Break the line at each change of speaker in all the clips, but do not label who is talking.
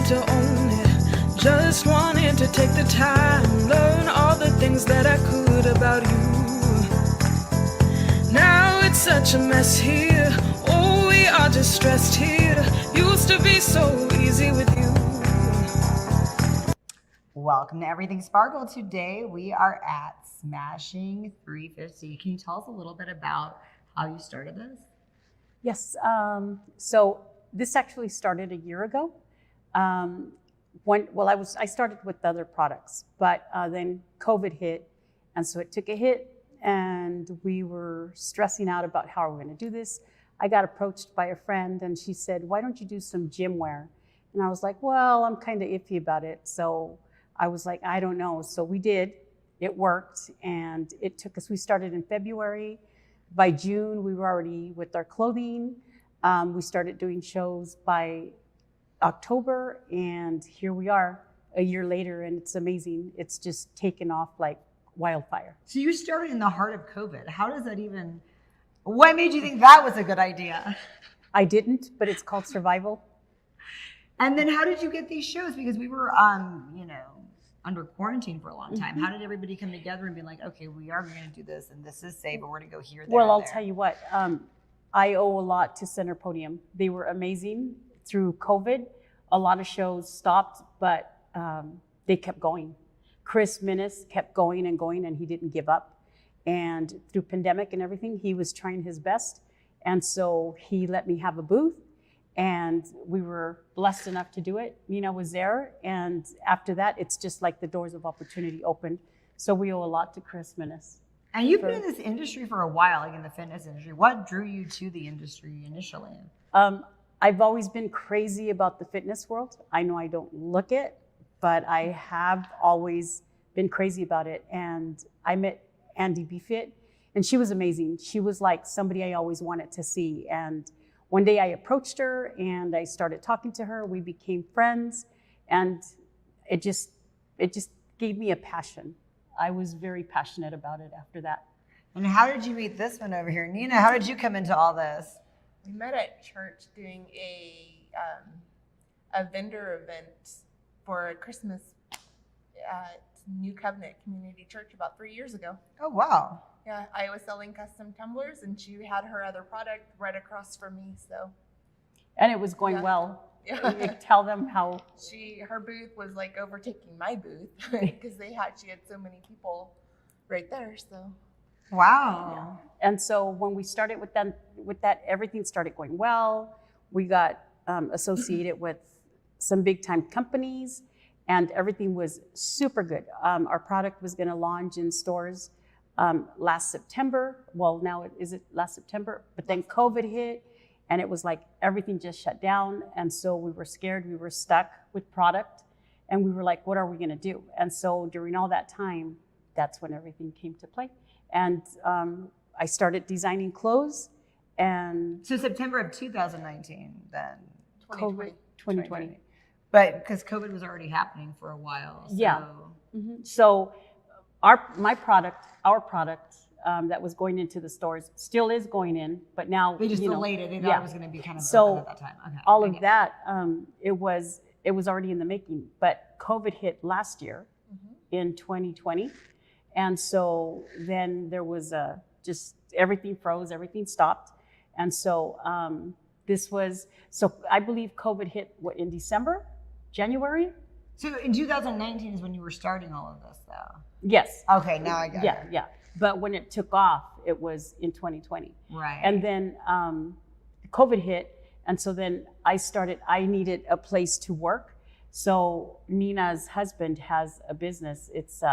wanted to own it, just wanted to take the time, learn all the things that I could about you. Now it's such a mess here, oh, we are distressed here. Used to be so easy with you.
Welcome to Everything Sparkle. Today we are at Smashing 350. Can you tell us a little bit about how you started this?
Yes. So this actually started a year ago. I started with other products, but then COVID hit, and so it took a hit, and we were stressing out about how we're going to do this. I got approached by a friend, and she said, "Why don't you do some gym wear?" And I was like, "Well, I'm kind of iffy about it." So I was like, "I don't know." So we did. It worked, and it took us. We started in February. By June, we were already with our clothing. We started doing shows by October, and here we are a year later, and it's amazing. It's just taken off like wildfire.
So you started in the heart of COVID. How does that even, what made you think that was a good idea?
I didn't, but it's called survival.
And then how did you get these shows? Because we were, under quarantine for a long time. How did everybody come together and be like, okay, we are going to do this, and this is safe, but we're going to go here, there,
Well, I'll
there.
tell you what, I owe a lot to Center Podium. They were amazing through COVID. A lot of shows stopped, but they kept going. Chris Minnis kept going, and he didn't give up. And through pandemic and everything, he was trying his best. And so he let me have a booth, and we were blessed enough to do it. Nina was there, and after that, it's just like the doors of opportunity opened. So we owe a lot to Chris Minnis.
And you've been in this industry for a while, like in the fitness industry. What drew you to the industry initially?
I've always been crazy about the fitness world. I know I don't look it, but I have always been crazy about it. And I met Andy BeFit, and she was amazing. She was like somebody I always wanted to see. And one day I approached her and I started talking to her. We became friends, and it just gave me a passion. I was very passionate about it after that.
And how did you meet this one over here? Nina, how did you come into all this?
We met at church doing a vendor event for a Christmas at New Covenant Community Church about 3 years ago.
Oh, wow.
Yeah, I was selling custom tumblers, and she had her other product right across from me. So,
and it was going well.
Yeah.
You tell them how
her booth was like overtaking my booth because she had so many people right there. So,
wow.
Yeah. And so when we started with that, everything started going well. We got associated with some big time companies, and everything was super good. Our product was going to launch in stores last September. Well, now is it last September? But then COVID hit, and it was like everything just shut down. And so we were scared. We were stuck with product, and we were like, what are we going to do? And so during all that time, that's when everything came to play. And I started designing clothes. And
so September of 2019, then
2020.
But because COVID was already happening for a while. So.
Yeah. Mm-hmm. So our product that was going into the stores still is going in, but now
they just delayed it. They thought it was going to be kind of
so
at that time. Okay.
All of that, it was already in the making. But COVID hit last year in 2020, and so then there was just everything froze, everything stopped, and so I believe COVID hit in December, January.
So in 2019 is when you were starting all of this, though.
Yes.
Okay, now I got it.
Yeah. But when it took off, it was in 2020.
Right.
And then COVID hit, and so then I needed a place to work. So Nina's husband has a business. It's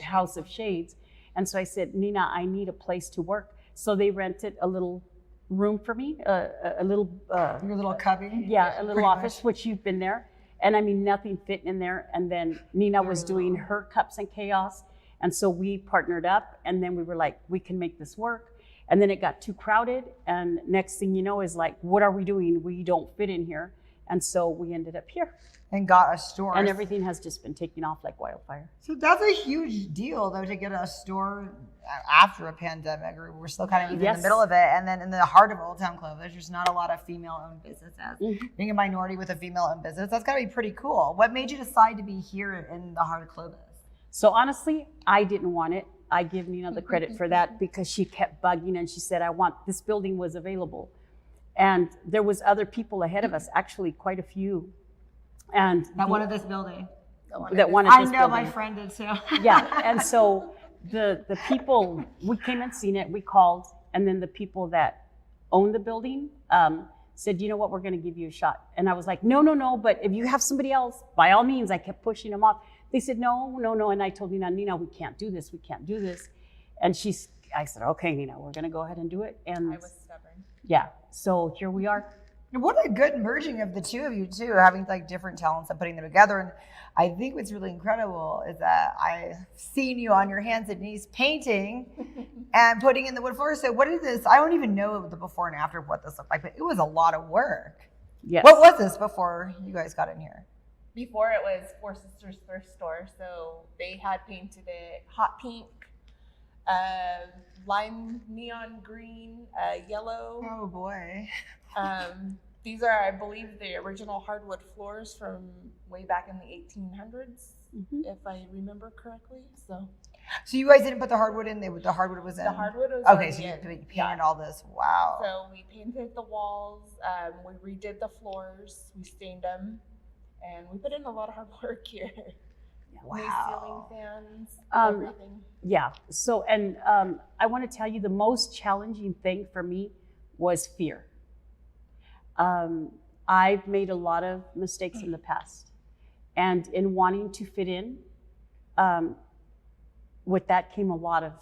House of Shades. And so I said, Nina, I need a place to work. So they rented a little room for me, a little...
Your little cubby?
Yeah, a little office, which you've been there. And I mean, nothing fit in there. And then Nina was doing her Cups and Chaos. And so we partnered up, and then we were like, we can make this work. And then it got too crowded. And next thing you know is like, what are we doing? We don't fit in here. And so we ended up here.
And got a store.
And everything has just been taking off like wildfire.
So that's a huge deal, though, to get a store after a pandemic. Or we're still kind of even in the middle of it. And then in the heart of Old Town Clovis, there's not a lot of female-owned businesses. Being a minority with a female-owned business, that's got to be pretty cool. What made you decide to be here in the heart of Clovis?
So honestly, I didn't want it. I give Nina the credit for that because she kept bugging and she said, this building was available. And there was other people ahead of us, actually quite a few. And
That wanted this building.
I know
my friend did too.
Yeah, and so the people, we came and seen it, we called, and then the people that own the building said, you know what, we're gonna give you a shot. And I was like, no, but if you have somebody else, by all means. I kept pushing them off. They said, no, and I told Nina, we can't do this. And I said, okay, Nina, we're gonna go ahead and do it. And
I was stubborn.
Yeah, so here we are.
What a good merging of the two of you too, having like different talents and putting them together. And I think what's really incredible is that I've seen you on your hands and knees painting and putting in the wood floor. So what is this? I don't even know the before and after of what this looked like, but it was a lot of work.
Yes.
What was this before you guys got in here?
Before it was Four Sisters Thrift Store, so they had painted it hot pink, lime neon green, yellow.
Oh boy.
These are, I believe, the original hardwood floors from way back in the 1800s, if I remember correctly. So
you guys didn't put the hardwood in? The hardwood was in?
The hardwood was
okay, so
in.
you painted all this. Wow.
So we painted the walls, we redid the floors, we stained them, and we put in a lot of hard work here.
Wow.
New ceiling fans, everything.
Yeah, so, and I want to tell you the most challenging thing for me was fear. I've made a lot of mistakes in the past, and in wanting to fit in, with that came a lot of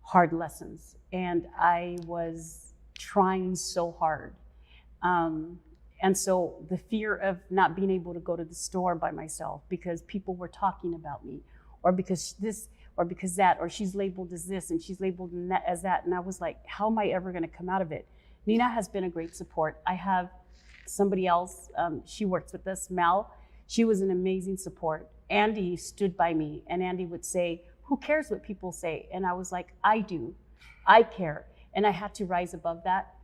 hard lessons, and I was trying so hard. And so the fear of not being able to go to the store by myself because people were talking about me, or because this, or because that, or she's labeled as this and she's labeled as that. And I was like, how am I ever going to come out of it? Nina has been a great support. I have somebody else, she works with us, Mel. She was an amazing support. Andy stood by me, and Andy would say, who cares what people say? And I was like, I do, I care. And I had to rise above that.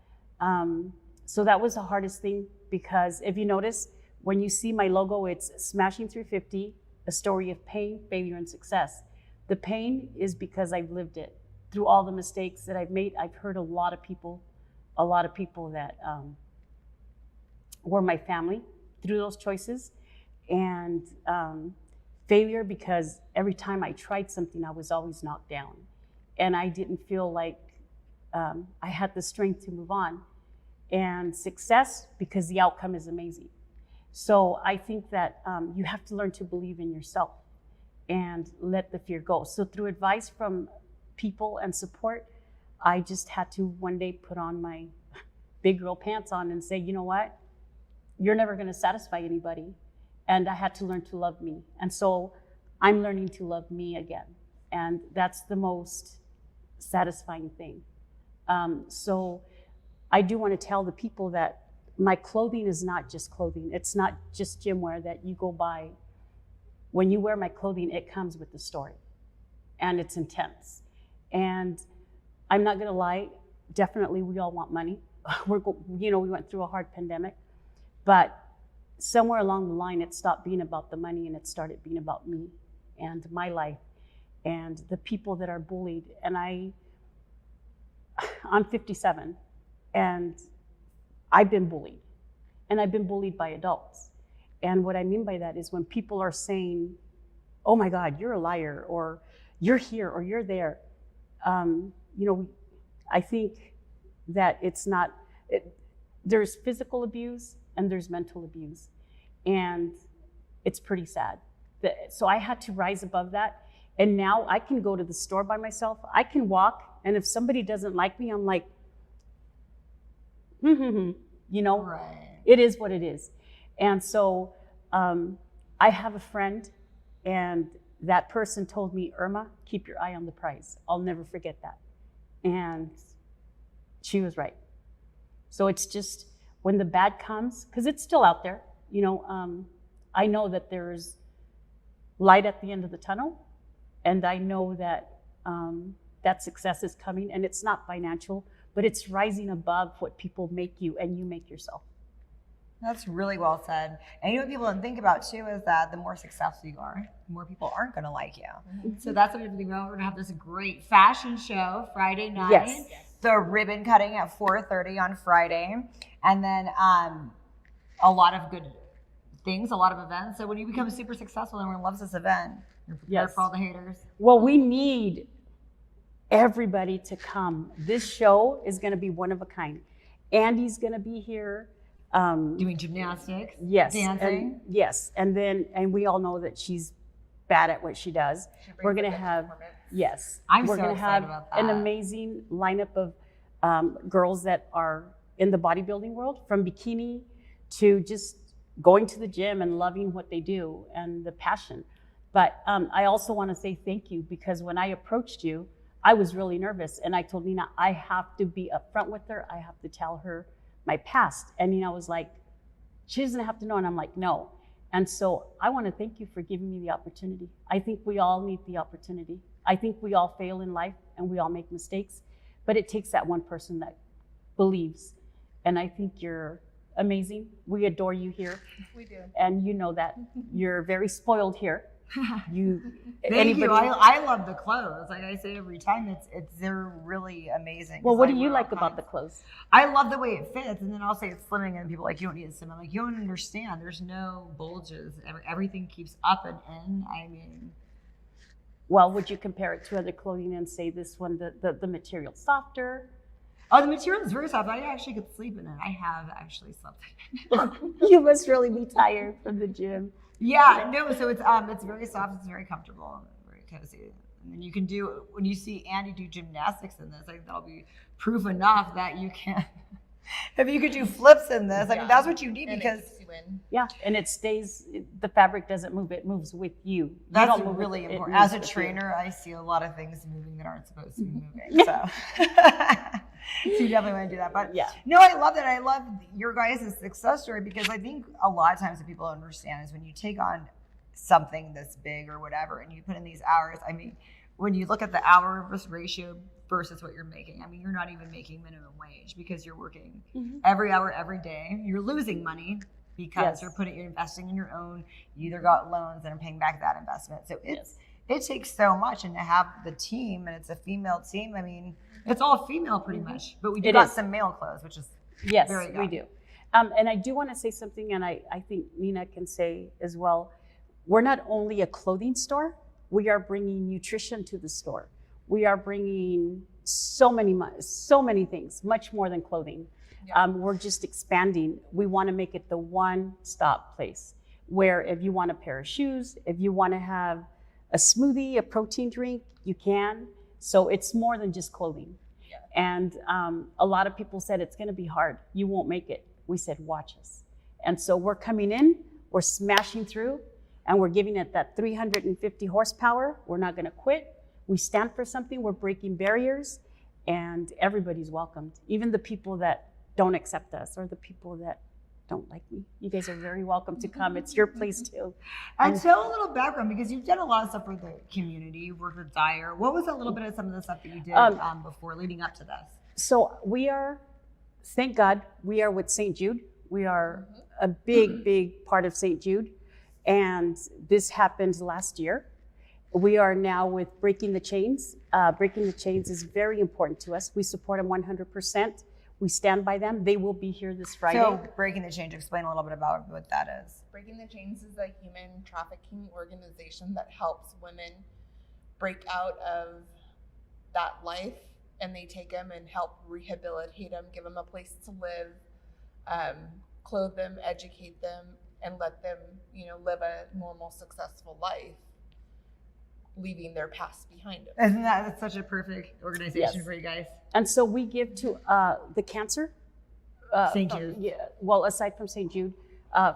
So that was the hardest thing, because if you notice, when you see my logo, it's Smashing 350, a story of pain, failure, and success. The pain is because I've lived it. Through all the mistakes that I've made, I've hurt a lot of people that were my family through those choices. And failure, because every time I tried something, I was always knocked down. And I didn't feel like I had the strength to move on. And success, because the outcome is amazing. So I think that you have to learn to believe in yourself and let the fear go. So through advice from people and support, I just had to one day put on my big girl pants on and say, you know what? You're never going to satisfy anybody. And I had to learn to love me. And so I'm learning to love me again. And that's the most satisfying thing. So I do want to tell the people that my clothing is not just clothing. It's not just gym wear that you go buy. When you wear my clothing, it comes with the story, and it's intense. And I'm not going to lie, definitely we all want money. We went through a hard pandemic, but somewhere along the line, it stopped being about the money and it started being about me and my life and the people that are bullied. And I'm 57. And I've been bullied, and I've been bullied by adults. And what I mean by that is when people are saying, oh my God, you're a liar, or you're here, or you're there. I think that there's physical abuse and there's mental abuse. And it's pretty sad. So I had to rise above that. And now I can go to the store by myself. I can walk, and if somebody doesn't like me, I'm like,
Right.
It is what it is. And so I have a friend, and that person told me, Irma, keep your eye on the prize. I'll never forget that. And she was right. So it's just, when the bad comes, because it's still out there, you know, I know that there's light at the end of the tunnel, and I know that that success is coming, and it's not financial, but it's rising above what people make you and you make yourself.
That's really well said. And you know what people don't think about too is that the more successful you are, the more people aren't going to like you. Mm-hmm. So that's what we're thinking about. We're going to have this great fashion show Friday night.
Yes.
The ribbon cutting at 4:30 on Friday. And then a lot of good things, a lot of events. So when you become super successful, everyone loves this event. You're prepared for all the haters.
Well, we need everybody to come. This show is going to be one of a kind. Andy's going to be here.
Doing gymnastics,
yes,
dancing.
And we all know that she's bad at what she does. We're going to have, we're going to have an amazing lineup of girls that are in the bodybuilding world, from bikini to just going to the gym and loving what they do and the passion. But I also want to say thank you, because when I approached you, I was really nervous, and I told Nina, I have to be upfront with her. I have to tell her my past. And Nina was like, she doesn't have to know. And I'm like, no. And so I want to thank you for giving me the opportunity. I think we all need the opportunity. I think we all fail in life and we all make mistakes, but it takes that one person that believes. And I think you're amazing. We adore you here.
We do.
And you know that. You're very spoiled here.
Thank you. I love the clothes. Like I say every time, they're really amazing.
Well, what do you like about the clothes?
I love the way it fits, and then I'll say it's slimming, and people are like, you don't need it slim. I'm like, you don't understand. There's no bulges. Everything keeps up and in. I mean,
well, would you compare it to other clothing and say this one, the material's softer?
Oh, the material is very soft. I actually could sleep in it. I have actually slept in it.
You must really be tired from the gym.
Yeah, no, so it's very soft, it's very comfortable, very cozy. And then you can do, when you see Andy do gymnastics in this, I think that'll be proof enough that you can, if you could do flips in this, I mean, that's what you need, and because
and it stays, the fabric doesn't move, it moves with you.
That's really important. As a trainer, I see a lot of things moving that aren't supposed to be moving, so. So you definitely want to do that. But no, I love that. I love your guys' success story, because I think a lot of times what people don't understand is when you take on something this big or whatever and you put in these hours, I mean, when you look at the hour ratio versus what you're making, I mean, you're not even making minimum wage because you're working every hour, every day. You're losing money because you're investing in your own, you either got loans and are paying back that investment. So it takes so much, and to have the team, and it's a female team, I mean, it's all female pretty much, but we do got some male clothes, which is very good.
We do. And I do want to say something, and I think Nina can say as well, we're not only a clothing store, we are bringing nutrition to the store. We are bringing so many things, much more than clothing. Yeah. We're just expanding. We want to make it the one-stop place where if you want a pair of shoes, if you want to have a smoothie, a protein drink, you can. So it's more than just clothing. Yeah. And a lot of people said, it's going to be hard. You won't make it. We said, watch us. And so we're coming in, we're smashing through, and we're giving it that 350 horsepower. We're not going to quit. We stand for something. We're breaking barriers, and everybody's welcomed. Even the people that don't accept us or the people that don't like me. You guys are very welcome to come. It's your place too.
And tell a little background, because you've done a lot of stuff for the community. You've worked with Dyer. What was a little bit of some of the stuff that you did before leading up to this?
So we are, thank God, we are with St. Jude. We are a big part of St. Jude. And this happened last year. We are now with Breaking the Chains. Breaking the Chains is very important to us. We support them 100%. We stand by them. They will be here this Friday.
So Breaking the Chains, explain a little bit about what that is.
Breaking the Chains is a human trafficking organization that helps women break out of that life, and they take them and help rehabilitate them, give them a place to live, clothe them, educate them, and let them, live a normal, successful life, leaving their past behind them.
Isn't that such a perfect organization for you guys?
And so we give to the cancer.
St. Jude.
Yeah. Well, aside from St. Jude,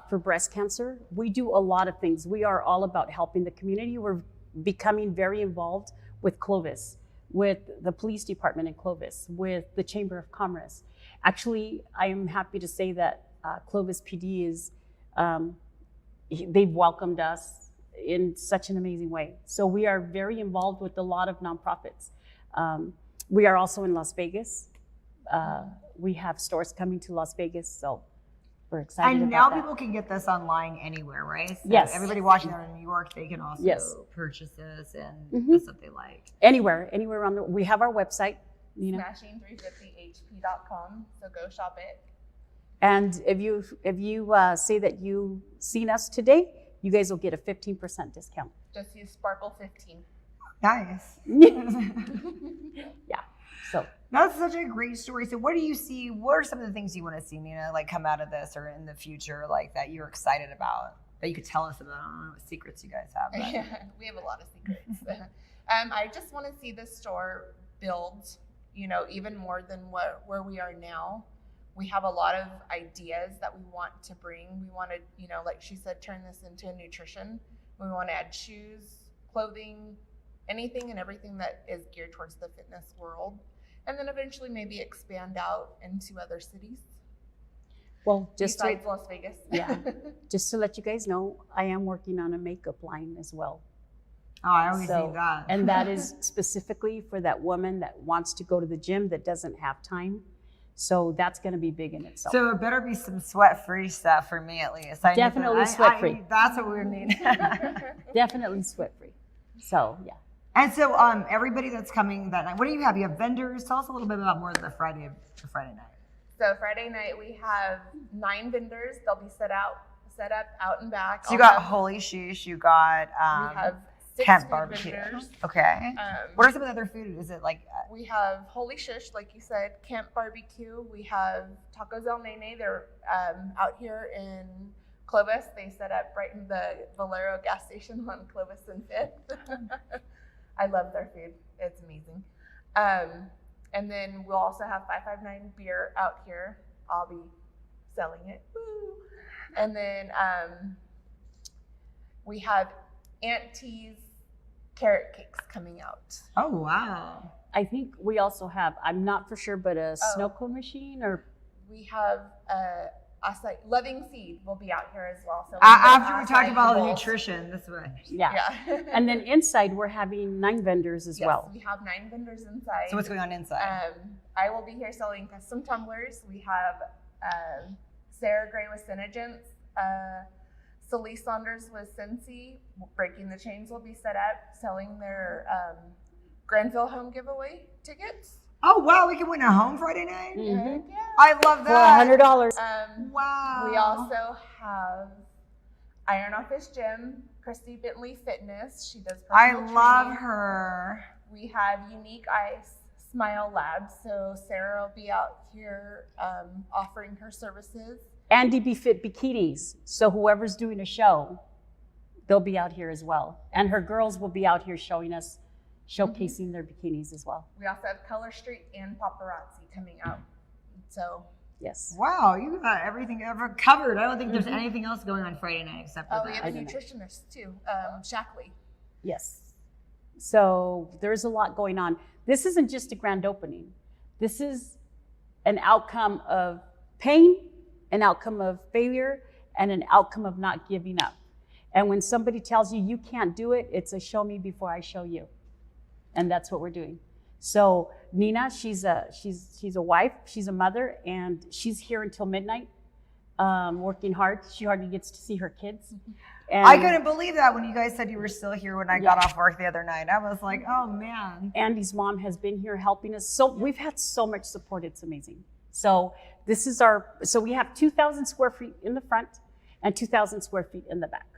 for breast cancer, we do a lot of things. We are all about helping the community. We're becoming very involved with Clovis, with the police department in Clovis, with the Chamber of Commerce. Actually, I am happy to say that Clovis PD is, they've welcomed us in such an amazing way. So we are very involved with a lot of nonprofits. We are also in Las Vegas. We have stores coming to Las Vegas, so we're excited
And
about
now
that.
people can get this online anywhere, right? So
Yes.
everybody watching out in New York, they can also
Yes.
purchase this and
Mhm.
this stuff they like.
Anywhere around we have our website, you know.
Smashing350hp.com, so go shop it.
And if you say that you seen us today, you guys will get a 15% discount.
Just use Sparkle15.
Nice.
Yeah. So
That's such a great story. So what do you see? What are some of the things you want to see, Nina, like come out of this or in the future, like that you're excited about, that you could tell us about? I don't know what secrets you guys have. But.
Yeah, we have a lot of secrets. I just want to see this store build, even more than where we are now. We have a lot of ideas that we want to bring. We want to, like she said, turn this into nutrition. We want to add shoes, clothing, anything and everything that is geared towards the fitness world. And then eventually maybe expand out into other cities.
well, just
Besides Las Vegas.
Yeah. Just to let you guys know, I am working on a makeup line as well.
Oh, I always need that.
And that is specifically for that woman that wants to go to the gym that doesn't have time. So that's going to be big in itself.
So it better be some sweat-free stuff for me at least.
Definitely sweat-free.
That's what we need.
Definitely sweat-free. So, yeah.
And so everybody that's coming that night, what do you have? You have vendors. Tell us a little bit about more of the Friday night.
So Friday night we have 9 vendors. They'll be set up out and back.
So you got Holy Sheesh, you got
we have 6
Camp
food
Barbecue.
vendors.
Okay. What are some of the other food? Is it like
We have Holy Shish, like you said, Camp Barbecue. We have Tacos El Nene. They're out here in Clovis. They set up right in the Valero gas station on Clovis and 5th. I love their food. It's amazing. And then we'll also have 559 beer out here. I'll be selling it. Woo. And then we have Aunt T's carrot cakes coming out.
Oh wow.
I think we also have, I'm not for sure, but a snow cone machine or.
We have acai, Loving Seed will be out here as well. So
After we talked
acai
about the
bowls.
nutrition, this way.
Yeah. And then inside we're having 9 vendors as
Yes,
well.
we have 9 vendors inside.
So what's going on inside?
I will be here selling custom tumblers. We have Sarah Gray with Synergence, Celise Saunders with Sensi. Breaking the Chains will be set up, selling their Granville home giveaway tickets.
Oh wow, we can win a home Friday night.
Mhm.
Yeah.
I love
For
that.
$100.
Wow.
We also have Iron Office Gym, Christy Bentley Fitness. She does
I
personal
love
training.
her.
We have Unique Ice Smile Labs. So Sarah will be out here offering her services.
And DB Fit bikinis. So whoever's doing a show, they'll be out here as well. And her girls will be out here showcasing their bikinis as well.
We also have Color Street and Paparazzi coming out. So,
Yes.
Wow, you got everything ever covered. I don't think there's anything else going on Friday night except for
we
that.
have a nutritionist too, Shackley.
Yes. So there's a lot going on. This isn't just a grand opening. This is an outcome of pain, an outcome of failure, and an outcome of not giving up. And when somebody tells you you can't do it, it's a show me before I show you. And that's what we're doing. So Nina, she's a wife, she's a mother, and she's here until midnight, working hard. She hardly gets to see her kids. And
I couldn't believe that when you guys said you were still here when I got off work the other night. I was like, oh man.
Andy's mom has been here helping us. So we've had so much support, it's amazing. So so we have 2,000 square feet in the front and 2,000 square feet in the back.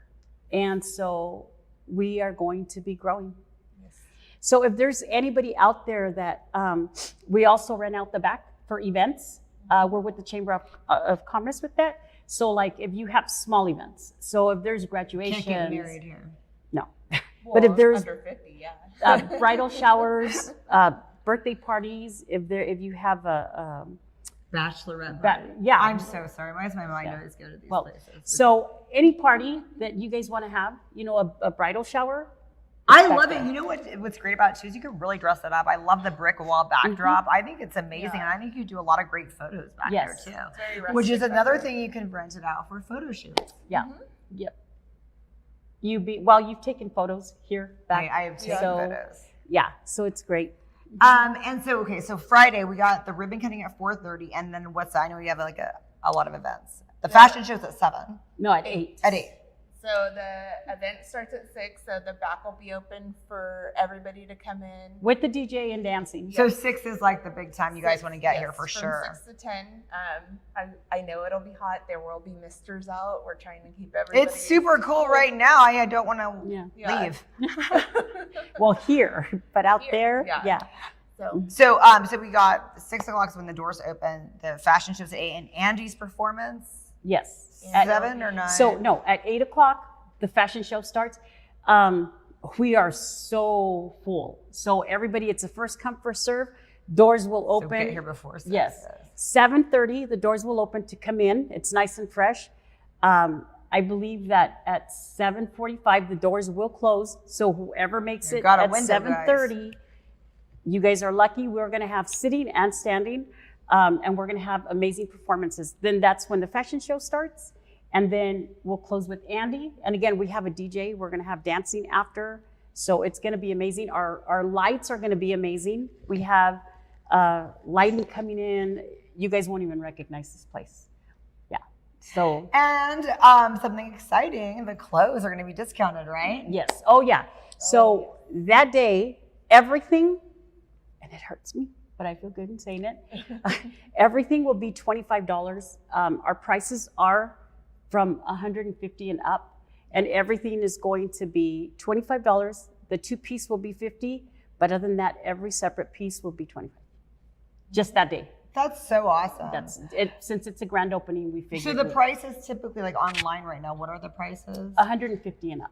And so we are going to be growing. So if there's anybody out there that, we also rent out the back for events. We're with the Chamber of Commerce with that. So like if you have small events, so if there's graduations.
Can't get married here.
No.
Well,
But if there's
under 50, yeah.
bridal showers, birthday parties, if you have a
Bachelorette.
That-
party.
yeah.
I'm so sorry. Why does my mind
Yeah.
always go to these
Well,
places?
so any party that you guys want to have, a bridal shower,
I love it. You know what's great about it too is you can really dress it up. I love the brick wall backdrop. I think it's amazing, and I think you do a lot of great photos back there too. Which is another thing you can rent it out for photo shoots.
Yeah. Yep. You've taken photos here back.
I have taken photos.
Yeah, so it's great.
And so Friday we got the ribbon cutting at 4:30, and then I know you have like a lot of events. The fashion show's at 7.
No, at 8.
At 8.
So the event starts at 6, so the back will be open for everybody to come in.
With the DJ and dancing.
So 6 is like the big time you guys want to get here for sure.
From 6 to 10. I know it'll be hot. There will be misters out. We're trying to keep everybody.
It's super cool right now. I don't want to leave.
Well, here, but out there,
So we got 6 o'clock is when the doors open. The fashion show's at 8, and Angie's performance.
Yes.
At 7 or 9?
So no, at 8 o'clock, the fashion show starts. We are so full. So everybody, it's a first come, first serve. Doors will open.
So get here before 6.
Yes. 7:30, the doors will open to come in. It's nice and fresh. I believe that at 7:45, the doors will close. So whoever makes it at 7:30, you guys are lucky. We're going to have sitting and standing. And we're going to have amazing performances. Then that's when the fashion show starts. And then we'll close with Andy. And again, we have a DJ. We're going to have dancing after. So it's going to be amazing. Our lights are going to be amazing. We have lighting coming in. You guys won't even recognize this place. Yeah. So.
And something exciting, the clothes are going to be discounted, right?
Yes. Oh, yeah. So that day, everything, and it hurts me, but I feel good in saying it. Everything will be $25. Our prices are from $150 and up, and everything is going to be $25. The 2-piece will be $50, but other than that, every separate piece will be $25. Just that day.
That's so awesome.
That's it. Since it's a grand opening, we figured.
So the prices typically, like online right now, what are the prices?
$150 and up.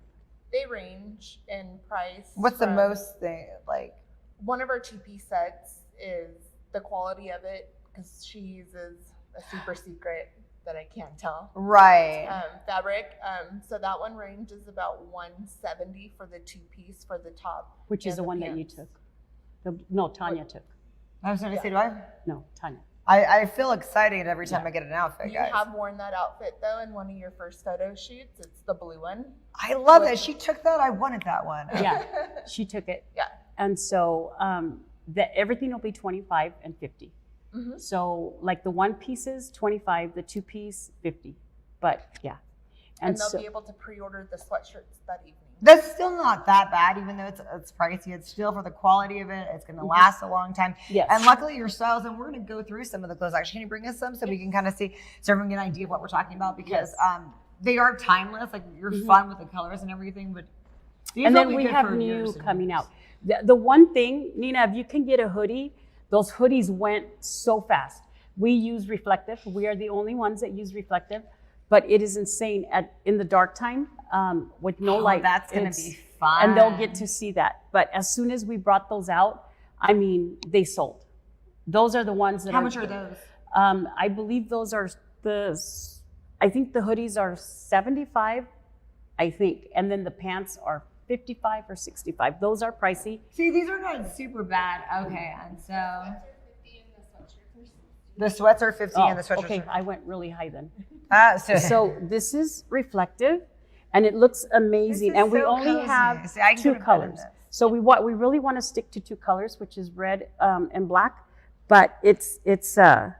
They range in price.
What's the most thing like?
One of our 2-piece sets is the quality of it, because she uses a super secret that I can't tell.
Right.
Fabric. So that one ranges about $170 for the 2-piece for the top.
Which is the one that you took. Tanya took.
I was going to say, do I?
No, Tanya.
I feel excited every time I get an outfit, guys.
You have worn that outfit, though, in one of your first photo shoots. It's the blue one.
I love it. She took that. I wanted that one.
Yeah, she took it.
Yeah.
And so everything will be $25 and $50.
Mm-hmm.
So like the 1-pieces, $25, the 2-piece, $50. But yeah.
And they'll be able to pre-order the sweatshirts that evening.
That's still not that bad, even though it's pricey. It's still for the quality of it. It's going to last a long time.
Yes.
And luckily your styles, and we're going to go through some of the clothes. Actually, can you bring us some so we can kind of see, so everyone get an idea of what we're talking about? Because they are timeless. Like you're fun with the colors and everything. But
and then we have new coming out. The one thing, Nina, if you can get a hoodie, those hoodies went so fast. We use reflective. We are the only ones that use reflective. But it is insane in the dark time with no light.
That's going to be fun.
And they'll get to see that. But as soon as we brought those out, I mean, they sold. Those are the ones that
How much are those?
I believe those are I think the hoodies are $75, I think. And then the pants are $55 or $65. Those are pricey.
See, these are not super bad. Okay, and so the sweats are 50 and the sweatshirts
okay,
are...
I went really high then.
So
this is reflective, and it looks amazing. And we only have 2 colors. So we really want to stick to 2 colors, which is red and black. But it's an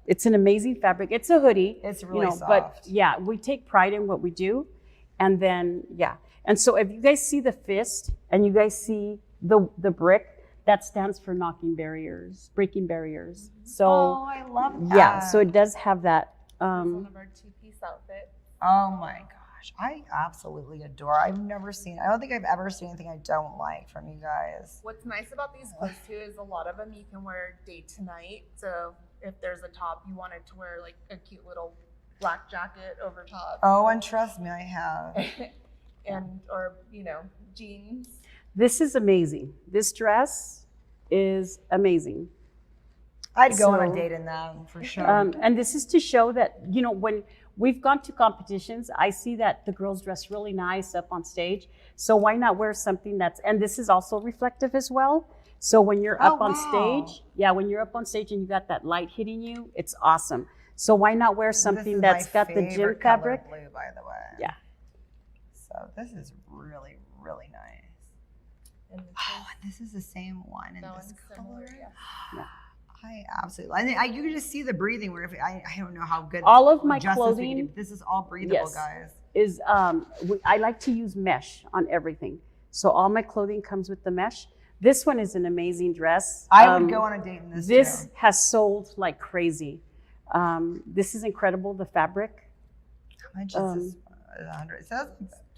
amazing fabric. It's a hoodie.
It's really soft.
But yeah, we take pride in what we do, and then And so if you guys see the fist and you guys see the brick, that stands for breaking barriers. So
I love that.
Yeah, so it does have that.
One of our 2-piece outfits.
Oh my gosh, I absolutely adore. I don't think I've ever seen anything I don't like from you guys.
What's nice about these clothes too is a lot of them you can wear day to night. So if there's a top you wanted to wear, like a cute little black jacket over top.
Oh, and trust me, I have.
or jeans.
This is amazing. This dress is amazing.
I'd go on a date in that for sure.
And this is to show that, we've gone to competitions. I see that the girls dress really nice up on stage. So why not wear something and this is also reflective as well. So when you're up on stage, when you're up on stage and you got that light hitting you, it's awesome. So why not wear something that's got the gym fabric?
Blue, by the way.
Yeah.
So this is really, really nice. And this is the same one in this color.
Yeah.
I absolutely. You can just see the breathing. Where I don't know how good.
All of my clothing.
This is all breathable, guys.
Is I like to use mesh on everything. So all my clothing comes with the mesh. This one is an amazing dress.
I would go on a date in this.
This has sold like crazy. This is incredible. The fabric.
How much is this? 100. It says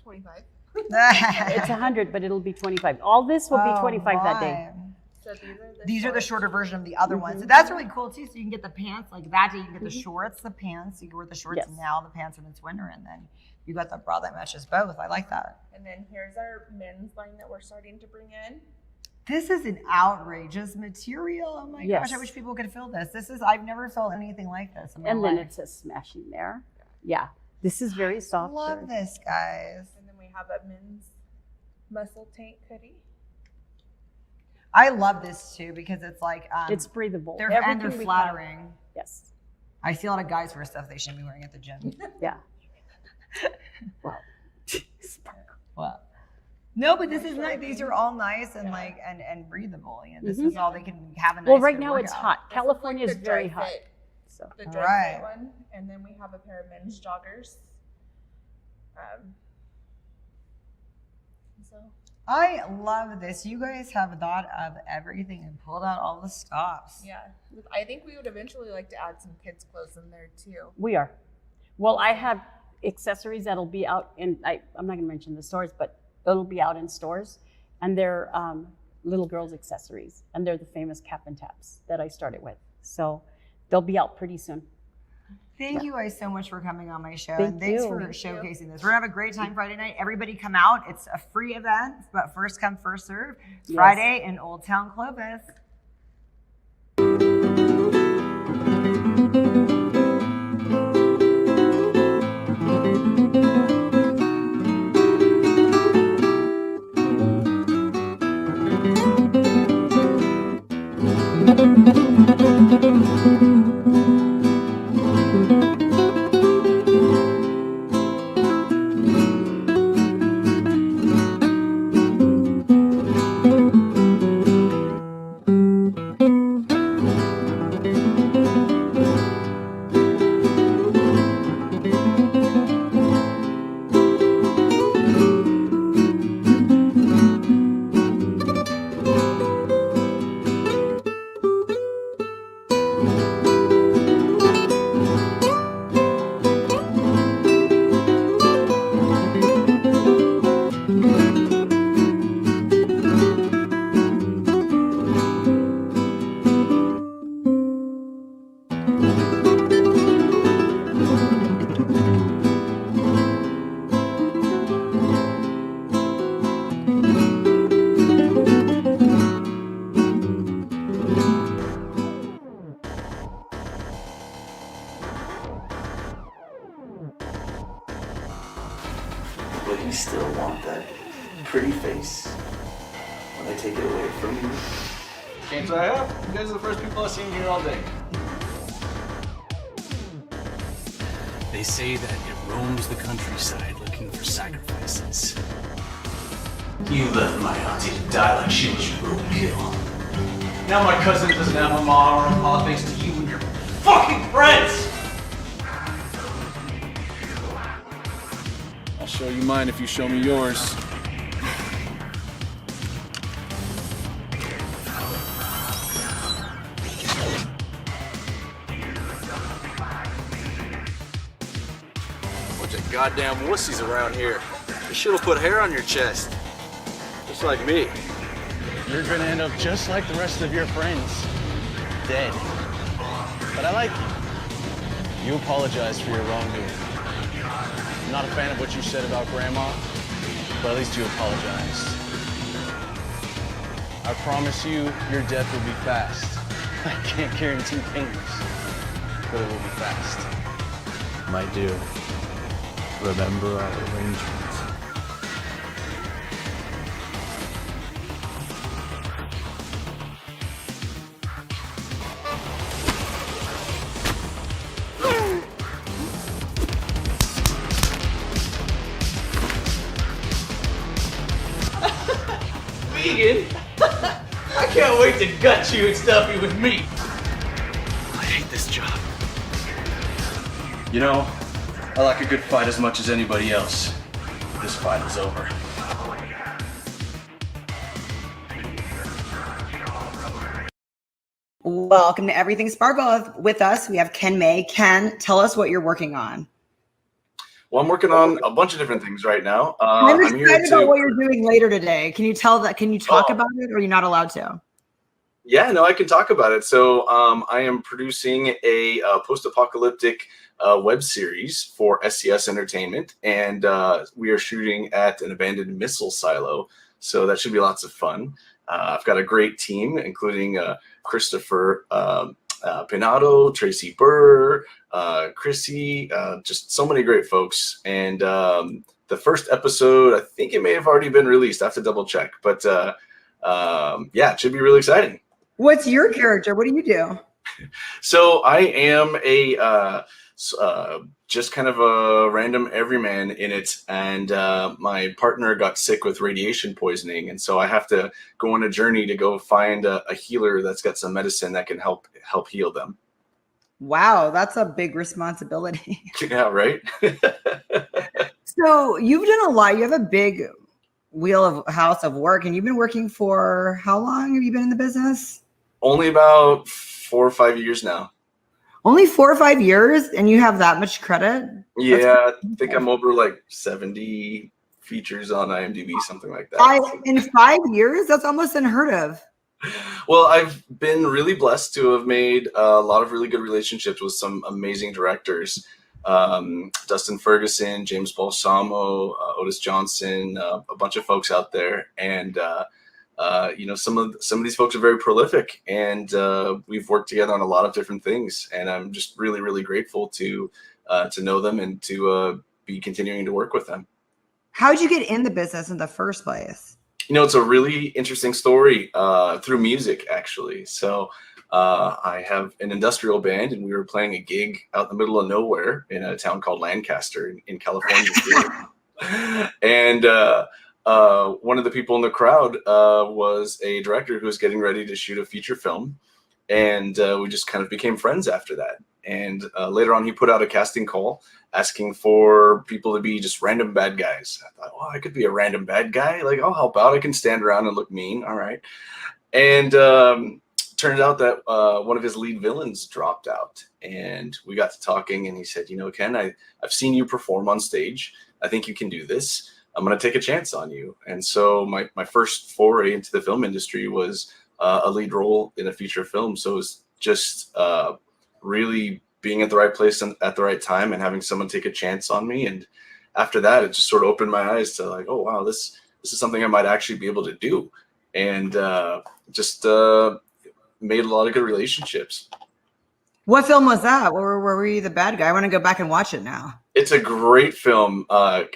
25.
It's 100, but it'll be 25. All this will be 25 that day.
So
these are the shorter version of the other ones. So that's really cool too. So you can get the pants like that day. You can get the shorts, the pants. You can wear the shorts now, the pants when it's winter, and then you got the bra that matches both. I like that.
And then here's our men's line that we're starting to bring in.
This is an outrageous material. Oh my gosh, I wish people could feel this. I've never felt anything like this in my life.
Then it says smashing there. Yeah. This is very soft.
Love this, guys.
And then we have a men's muscle tank hoodie.
I love this too because it's like
it's breathable.
They're flattering.
Yes.
I see a lot of guys wear stuff they shouldn't be wearing at the gym.
Yeah.
Well. No, but this is nice. These are all nice and and breathable. You know, this is all they can have a nice.
Well, right now it's hot. California is very hot.
So the dry fit one, and then we have a pair of men's joggers. So
I love this. You guys have thought of everything and pulled out all the stops.
Yeah, I think we would eventually like to add some kids' clothes in there too.
We are. Well, I have accessories that'll be out in. I'm not going to mention the stores, but it'll be out in stores, and they're little girls' accessories, and they're the famous cap and taps that I started with. So they'll be out pretty soon.
Thank you guys so much for coming on my show. And thanks for showcasing this. We're going to have a great time Friday night. Everybody come out. It's a free event, but first come, first serve. It's Friday in Old Town Clovis.
But you still want that pretty face when I take it away from you.
Can't say I have. You guys are the first people I've seen here all day.
They say that it roams the countryside looking for sacrifices.
You left my auntie to die like she was roadkill.
Now my cousin doesn't have a ma or a pa thanks to you and your fucking friends! I'll show you mine if you show me yours.
Bunch of goddamn wussies around here. You should have put hair on your chest. Just like me.
You're gonna end up just like the rest of your friends. Dead. But I like you. You apologized for your wrongdoing. I'm not a fan of what you said about Grandma, but at least you apologized. I promise you, your death will be fast. I can't guarantee painless, but it will be fast. My dear, remember our arrangement.
Vegan? I can't wait to gut you and stuff you with meat.
I hate this job. You know, I like a good fight as much as anybody else. This fight is over.
Welcome to Everything Sparkle. With us, we have Ken May. Ken, tell us what you're working on.
Well, I'm working on a bunch of different things right now.
I'm
I'm here
excited
to.
about what you're doing later today. Can you tell that? Can you talk about it, or are you not allowed to?
Yeah, no, I can talk about it. So I am producing a post-apocalyptic web series for SCS Entertainment, and we are shooting at an abandoned missile silo. So that should be lots of fun. I've got a great team, including Christopher Pinato, Tracy Burr, Chrissy, just so many great folks. And the first episode, I think it may have already been released. I have to double check, but yeah, it should be really exciting.
What's your character? What do you do?
So I am a just kind of a random everyman in it, and my partner got sick with radiation poisoning, and so I have to go on a journey to go find a healer that's got some medicine that can help heal them.
Wow, that's a big responsibility.
Yeah, right.
So you've done a lot. You have a big house of work, and you've been working for how long have you been in the business?
Only about 4 or 5 years now.
Only 4 or 5 years, and you have that much credit?
Yeah, I think I'm over like 70 features on IMDb, something like that.
In 5 years? That's almost unheard of.
Well, I've been really blessed to have made a lot of really good relationships with some amazing directors. Dustin Ferguson, James Balsamo, Otis Johnson, a bunch of folks out there. And, you know, some of these folks are very prolific, and we've worked together on a lot of different things. And I'm just really, really grateful to know them and to be continuing to work with them.
How'd you get in the business in the first place?
You know, it's a really interesting story through music, actually. So I have an industrial band, and we were playing a gig out in the middle of nowhere in a town called Lancaster in California. And one of the people in the crowd was a director who was getting ready to shoot a feature film. And we just kind of became friends after that. And later on, he put out a casting call asking for people to be just random bad guys. I thought, well, I could be a random bad guy. Like, I'll help out. I can stand around and look mean. All right. And turned out that one of his lead villains dropped out. And we got to talking, and he said, you know, Ken, I've seen you perform on stage. I think you can do this. I'm going to take a chance on you. And so my first foray into the film industry was a lead role in a feature film. So it was just really being at the right place and at the right time, and having someone take a chance on me. And after that, it just sort of opened my eyes to like, oh, wow, this is something I might actually be able to do. And just made a lot of good relationships.
What film was that? Where were you the bad guy? I want to go back and watch it now.
It's a great film,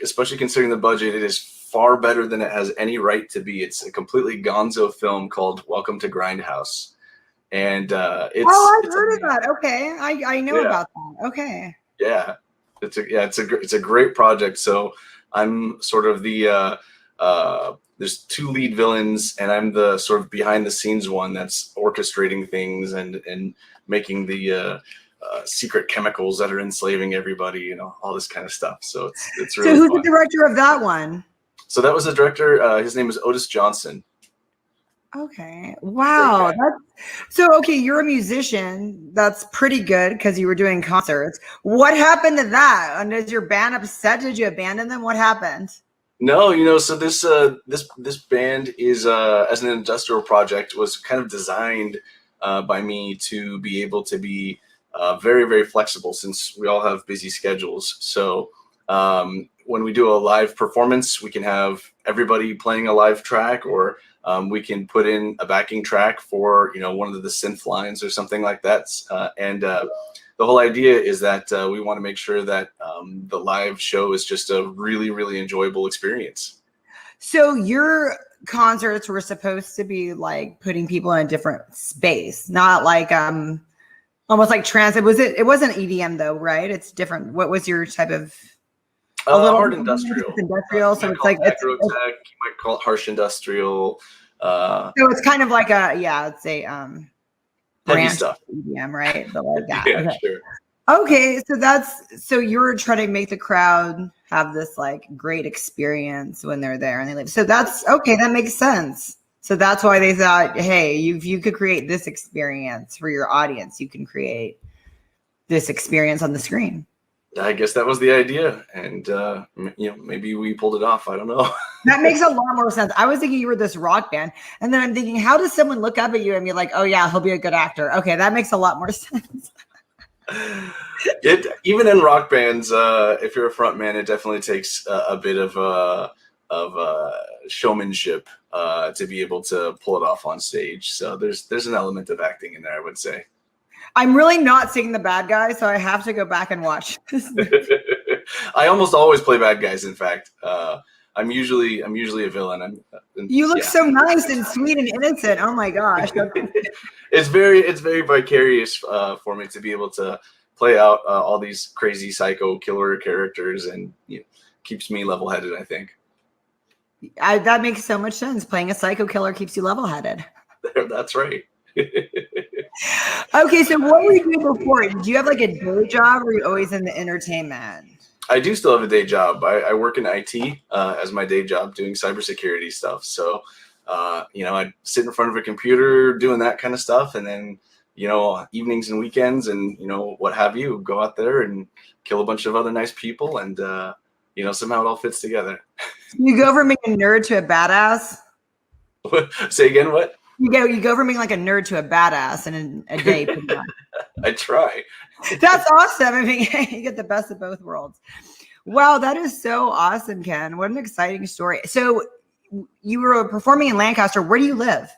especially considering the budget. It is far better than it has any right to be. It's a completely gonzo film called Welcome to Grindhouse. And
I've heard of that. Okay, I know about that. Okay.
Yeah, it's a great project. So I'm sort of the there's two lead villains, and I'm the sort of behind the scenes one that's orchestrating things and making the secret chemicals that are enslaving everybody, you know, all this kind of stuff. So it's really. So
who's
fun.
The director of that one?
So that was the director. His name is Otis Johnson.
Okay. Wow. Okay. You're a musician. That's pretty good because you were doing concerts. What happened to that? And is your band upset? Did you abandon them? What happened?
No, you know, so this band is as an industrial project was kind of designed by me to be able to be very, very flexible since we all have busy schedules. So when we do a live performance, we can have everybody playing a live track, or we can put in a backing track for, you know, one of the synth lines or something like that. And the whole idea is that we want to make sure that the live show is just a really, really enjoyable experience.
So your concerts were supposed to be like putting people in a different space, not like almost like trance. It wasn't EDM though, right? It's different. What was your type of a little
hard industrial.
Industrial. So it's like
agro tech. You might call it harsh industrial.
So it's kind of like it's a
Heavy
branch
stuff.
EDM, right? But like that.
Yeah,
Okay.
sure.
Okay, so you're trying to make the crowd have this like great experience when they're there and they live. So that's okay, that makes sense. So that's why they thought, hey, if you could create this experience for your audience, you can create this experience on the screen.
I guess that was the idea, and maybe we pulled it off. I don't know.
That makes a lot more sense. I was thinking you were this rock band, and then I'm thinking, how does someone look up at you and be like, oh yeah, he'll be a good actor? Okay, that makes a lot more sense.
Even in rock bands, if you're a front man, it definitely takes a bit of showmanship to be able to pull it off on stage. So there's an element of acting in there, I would say.
I'm really not seeing the bad guy, so I have to go back and watch this.
I almost always play bad guys. In fact, I'm usually a villain.
You look so nice and sweet and innocent. Oh my gosh.
It's very vicarious for me to be able to play out all these crazy psycho killer characters, and keeps me level-headed, I think.
That makes so much sense. Playing a psycho killer keeps you level-headed.
That's right.
Okay, so what were you doing before? Did you have like a day job, or were you always in the entertainment?
I do still have a day job. I work in IT as my day job, doing cybersecurity stuff. So, I'd sit in front of a computer doing that kind of stuff, and then, evenings and weekends and, what have you, go out there and kill a bunch of other nice people, and, somehow it all fits together.
You go from being a nerd to a badass?
Say again, what?
You go from being like a nerd to a badass in a day.
I try.
That's awesome. I mean, you get the best of both worlds. Wow, that is so awesome, Ken. What an exciting story. So you were performing in Lancaster. Where do you live?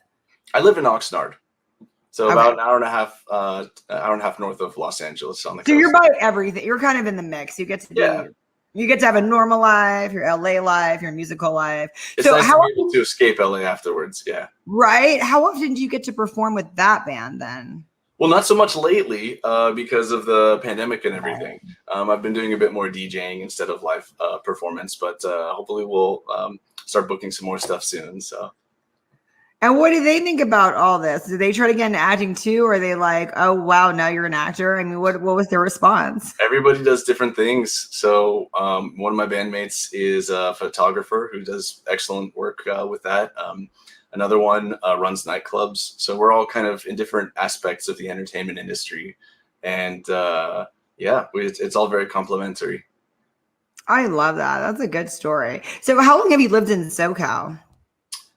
I live in Oxnard. So about an hour and a half north of Los Angeles on the coast.
So you're by everything. You're kind of in the mix. You get to you get to have a normal life, your LA life, your musical life.
It's nice to be able to escape LA afterwards. Yeah.
Right. How often do you get to perform with that band then?
Well, not so much lately because of the pandemic and everything. I've been doing a bit more DJing instead of live performance, but hopefully we'll start booking some more stuff soon. So.
And what do they think about all this? Do they try to get into acting too? Or are they like, oh, wow, now you're an actor? I mean, what was their response?
Everybody does different things. So one of my bandmates is a photographer who does excellent work with that. Another one runs nightclubs. So we're all kind of in different aspects of the entertainment industry. And it's all very complimentary.
I love that. That's a good story. So how long have you lived in SoCal?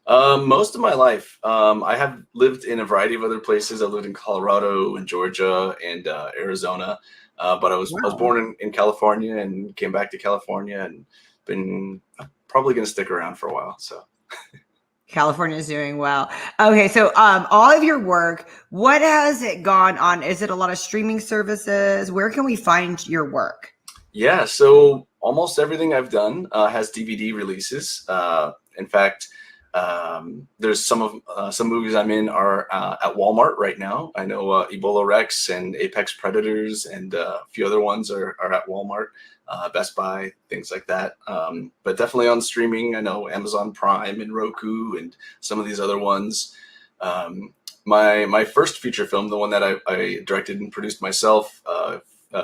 Most of my life. I have lived in a variety of other places. I lived in Colorado and Georgia and Arizona. But I was born in California and came back to California and been probably going to stick around for a while. So
California is doing well. Okay. So all of your work, what has it gone on? Is it a lot of streaming services? Where can we find your work?
Yeah. So almost everything I've done has DVD releases. In fact, there's some movies I'm in are at Walmart right now. I know Ebola Rex and Apex Predators and a few other ones are at Walmart, Best Buy, things like that. But definitely on streaming, I know Amazon Prime and Roku and some of these other ones. My first feature film, the one that I directed and produced myself,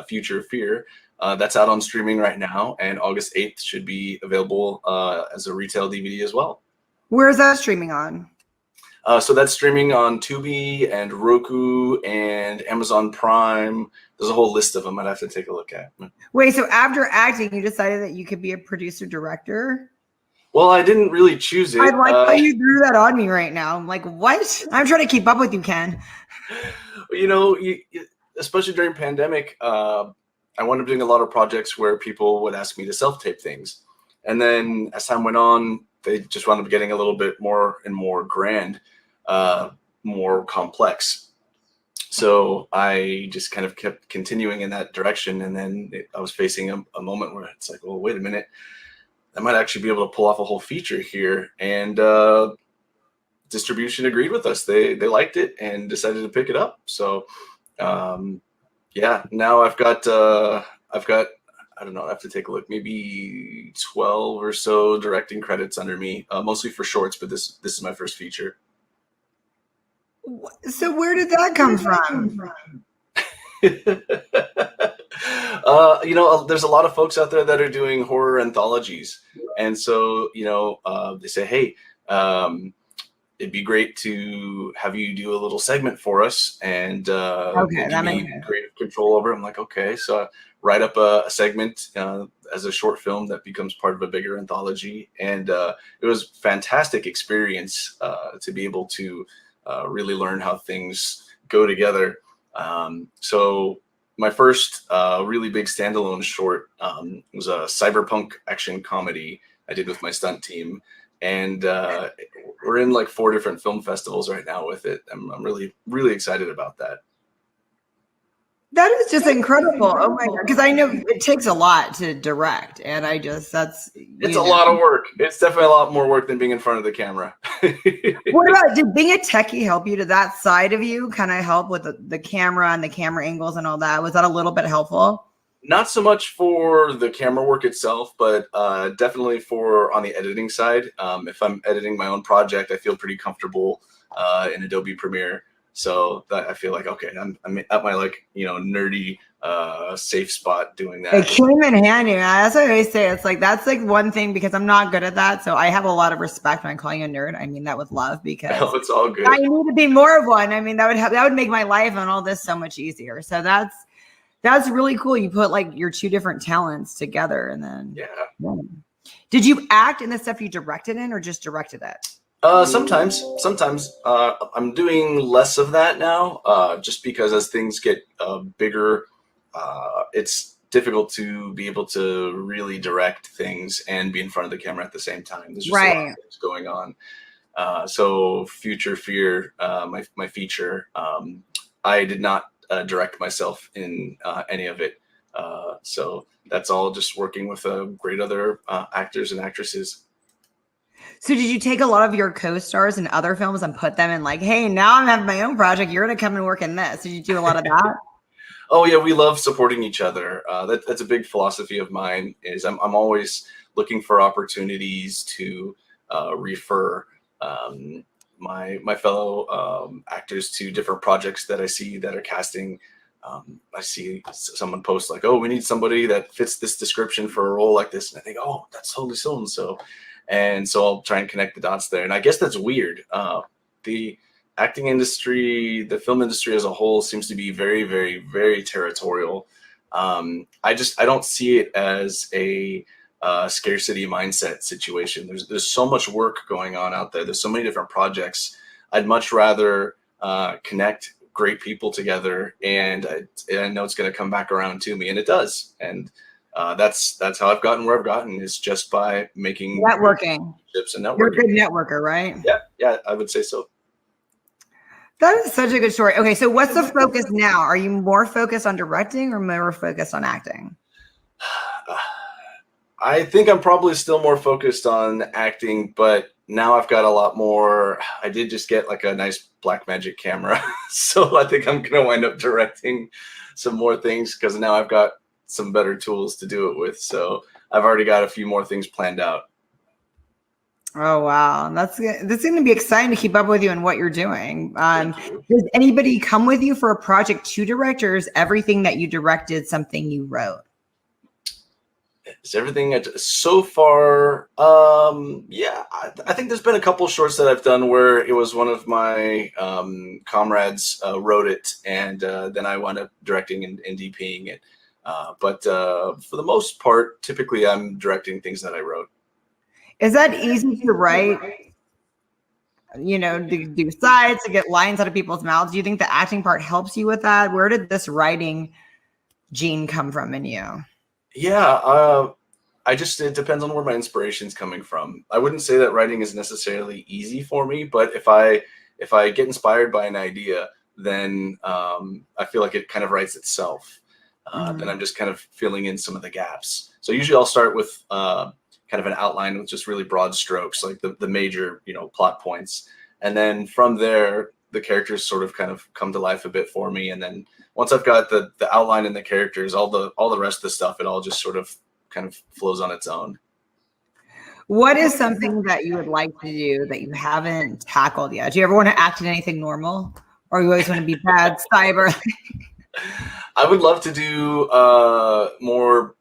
Future Fear, that's out on streaming right now, and August 8th should be available as a retail DVD as well.
Where's that streaming on?
So that's streaming on Tubi and Roku and Amazon Prime. There's a whole list of them I'd have to take a look at.
Wait, so after acting, you decided that you could be a producer director?
Well, I didn't really choose it.
I like how you threw that on me right now. I'm like, what? I'm trying to keep up with you, Ken.
Especially during pandemic, I wound up doing a lot of projects where people would ask me to self-tape things. And then as time went on, they just wound up getting a little bit more and more grand, more complex. So I just kind of kept continuing in that direction. And then I was facing a moment where it's like, well, wait a minute, I might actually be able to pull off a whole feature here. And distribution agreed with us. They liked it and decided to pick it up. So yeah, now I've got I don't know, I have to take a look, maybe 12 or so directing credits under me, mostly for shorts, but this is my first feature.
So where did that come from?
You know, there's a lot of folks out there that are doing horror anthologies. And so, you know, they say, hey, it'd be great to have you do a little segment for us and
Okay, that
give me
makes sense.
creative control over it. I'm like, okay. So I write up a segment as a short film that becomes part of a bigger anthology. And it was a fantastic experience to be able to really learn how things go together. So my first really big standalone short was a cyberpunk action comedy I did with my stunt team. And we're in like 4 different film festivals right now with it. I'm really, really excited about that.
That is just incredible. Oh my God. Because I know it takes a lot to direct. And
It's a lot of work. It's definitely a lot more work than being in front of the camera.
What about, did being a techie help you to that side of you? Kind of help with the camera and the camera angles and all that? Was that a little bit helpful?
Not so much for the camera work itself, but definitely for on the editing side. If I'm editing my own project, I feel pretty comfortable in Adobe Premiere. So that I feel like, okay, I'm at my like, you know, nerdy safe spot doing that.
It came in handy, man. That's what I always say. It's like, that's like one thing because I'm not good at that. So I have a lot of respect when I call you a nerd. I mean that with love because
Oh, it's all good.
I need to be more of one. I mean, that would make my life and all this so much easier. So that's really cool. You put like your 2 different talents together and then.
Yeah.
Did you act in the stuff you directed in or just directed it?
Sometimes I'm doing less of that now, just because as things get bigger, it's difficult to be able to really direct things and be in front of the camera at the same time. There's just a lot of things going on. So Future Fear, my feature, I did not direct myself in any of it. So that's all just working with great other actors and actresses.
So did you take a lot of your co-stars in other films and put them in like, hey, now I'm having my own project. You're going to come and work in this. Did you do a lot of that?
Oh yeah, we love supporting each other. That's a big philosophy of mine. Is I'm always looking for opportunities to refer my fellow actors to different projects that I see that are casting. I see someone post like, oh, we need somebody that fits this description for a role like this, and I think, oh, that's totally so and so. And so I'll try and connect the dots there. And I guess that's weird. The acting industry, the film industry as a whole seems to be very, very, very territorial. I don't see it as a scarcity mindset situation. There's so much work going on out there. There's so many different projects. I'd much rather connect great people together, and I know it's going to come back around to me, and it does. And that's how I've gotten where I've gotten, is just by making
networking.
And networking.
You're a good networker, right?
Yeah, I would say so.
That is such a good story. Okay, so what's the focus now? Are you more focused on directing or more focused on acting?
I think I'm probably still more focused on acting, but now I've got a lot more. I did just get like a nice Blackmagic camera, so I think I'm going to wind up directing some more things because now I've got some better tools to do it with. So I've already got a few more things planned out.
Oh, wow. That's going to be exciting to keep up with you and what you're doing. Does anybody come with you for a project to direct, or is everything that you directed something you wrote?
Is everything so far? Yeah, I think there's been a couple shorts that I've done where it was one of my comrades wrote it, and then I wound up directing and DPing it. But for the most part, typically I'm directing things that I wrote.
Is that easy to write? You know, to do sides, to get lines out of people's mouths? Do you think the acting part helps you with that? Where did this writing gene come from in you?
Yeah, it depends on where my inspiration's coming from. I wouldn't say that writing is necessarily easy for me, but if I get inspired by an idea, then I feel like it kind of writes itself. Then I'm just kind of filling in some of the gaps. So usually I'll start with kind of an outline with just really broad strokes, like the major, plot points. And then from there, the characters sort of kind of come to life a bit for me. And then once I've got the outline and the characters, all the rest of the stuff, it all just sort of kind of flows on its own.
What is something that you would like to do that you haven't tackled yet? Do you ever want to act in anything normal? Or you always want to be bad cyber?
I would love to do more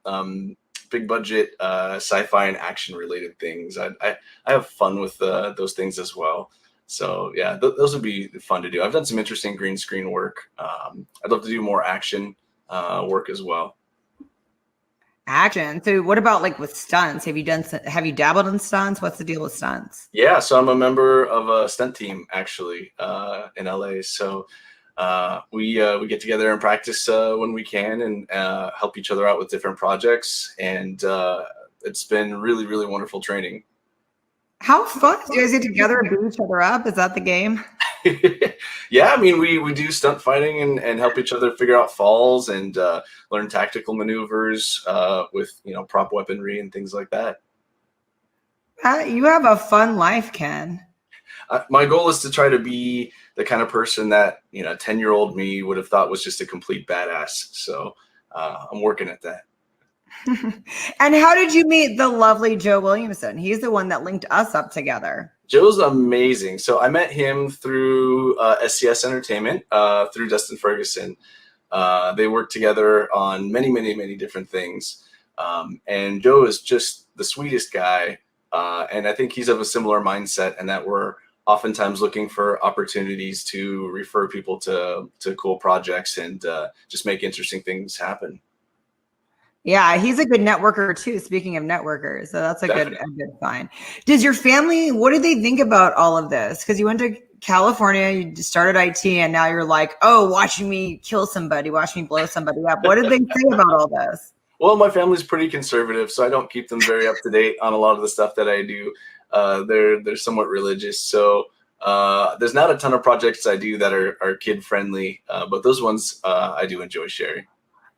big budget sci-fi and action related things. I have fun with those things as well. So yeah, those would be fun to do. I've done some interesting green screen work. I'd love to do more action work as well.
Action. So what about like with stunts? Have you dabbled in stunts? What's the deal with stunts?
Yeah, so I'm a member of a stunt team actually in LA. So we get together and practice when we can and help each other out with different projects. And it's been really, really wonderful training.
How fun. Do you guys get together and beat each other up? Is that the game?
Yeah, I mean, we do stunt fighting and help each other figure out falls and learn tactical maneuvers with, prop weaponry and things like that.
You have a fun life, Ken.
My goal is to try to be the kind of person that, 10-year-old me would have thought was just a complete badass. So I'm working at that.
And how did you meet the lovely Joe Williamson? He's the one that linked us up together.
Joe's amazing. So I met him through SCS Entertainment, through Dustin Ferguson. They worked together on many, many, many different things. And Joe is just the sweetest guy. And I think he's of a similar mindset, and that we're oftentimes looking for opportunities to refer people to cool projects and just make interesting things happen.
Yeah, he's a good networker too. Speaking of networkers, so that's a good find. Does your family? What do they think about all of this? Because you went to California, you started IT, and now you're like, oh, watching me kill somebody, watch me blow somebody up. What did they say about all this?
Well, my family's pretty conservative, so I don't keep them very up to date on a lot of the stuff that I do. They're somewhat religious, so there's not a ton of projects I do that are kid friendly, but those ones I do enjoy sharing.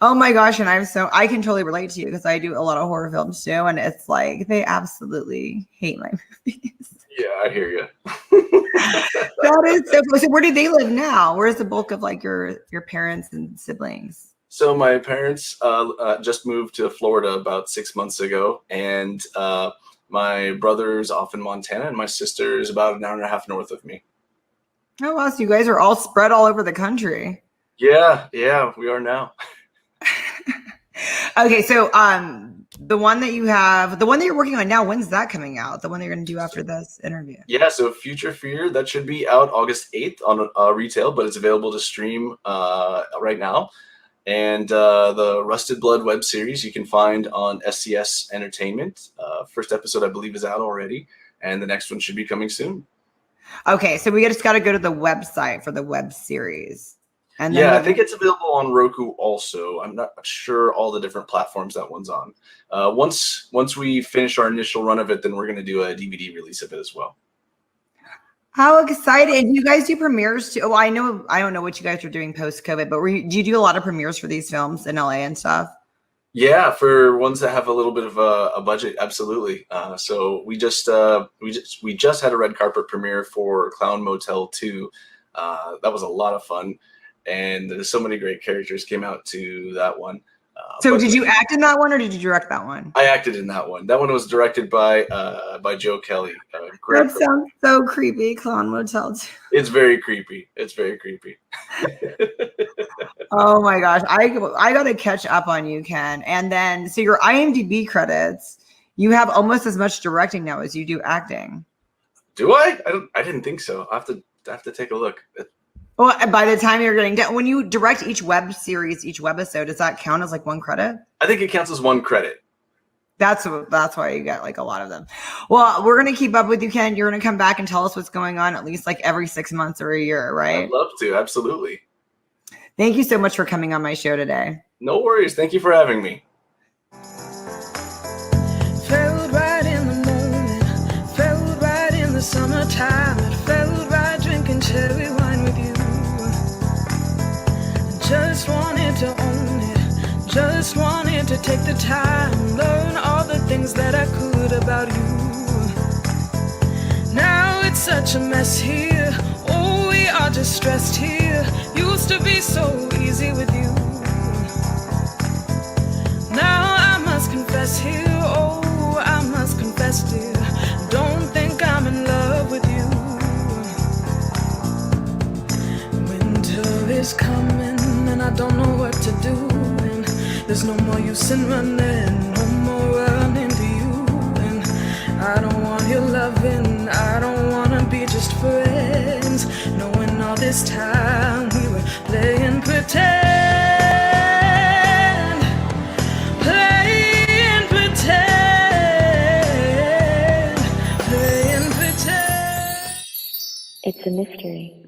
Oh my gosh, and I can totally relate to you because I do a lot of horror films too, and it's like they absolutely hate my movies.
Yeah, I hear you.
That is so cool. So where do they live now? Where's the bulk of like your parents and siblings?
So my parents just moved to Florida about 6 months ago, and my brother's off in Montana, and my sister is about an hour and a half north of me.
Oh, wow. So you guys are all spread all over the country.
Yeah, we are now.
Okay, so the one that you're working on now, when's that coming out? The one that you're going to do after this interview?
Yeah, so Future Fear, that should be out August 8th on retail, but it's available to stream right now. And the Rusted Blood web series you can find on SCS Entertainment. First episode, I believe, is out already, and the next one should be coming soon.
Okay, so we just got to go to the website for the web series. And
then I think it's available on Roku also. I'm not sure all the different platforms that one's on. Once we finish our initial run of it, then we're going to do a DVD release of it as well.
How exciting. You guys do premieres too? Oh, I don't know what you guys are doing post-COVID, but do you do a lot of premieres for these films in LA and stuff? Yeah,
for ones that have a little bit of a budget, absolutely. So we just had a red carpet premiere for Clown Motel 2. That was a lot of fun. And there's so many great characters came out to that one.
So did you act in that one or did you direct that one?
I acted in that one. That one was directed by Joe Kelly.
That sounds so creepy, Clown Motel 2.
It's very creepy.
Oh my gosh. I got to catch up on you, Ken. And then, so your IMDb credits, you have almost as much directing now as you do acting.
Do I? I didn't think so. I have to take a look.
Well, by the time you're getting done, when you direct each web series, each webisode, does that count as like one credit?
I think it counts as one credit.
That's why you get like a lot of them. Well, we're going to keep up with you, Ken. You're going to come back and tell us what's going on at least like every 6 months or a year, right?
I'd love to. Absolutely.
Thank you so much for coming on my show today.
No worries. Thank you for having me.
Felt right in the moment, felt right in the summertime. It felt right drinking cherry wine with you. to own it. Just wanted to take the time, learn all the things that I could about you. Now it's such a mess here. Oh, we are just stressed here. Used to be so easy with you. Now I must confess here. Oh, I must confess, dear. Don't think I'm in love with you. Winter is coming and I don't know what to do. And there's no more use in running, no more running to you. And I don't want your loving, I don't wanna be just friends, knowing all this time we were playing pretend, playing pretend, playing pretend.
It's a mystery.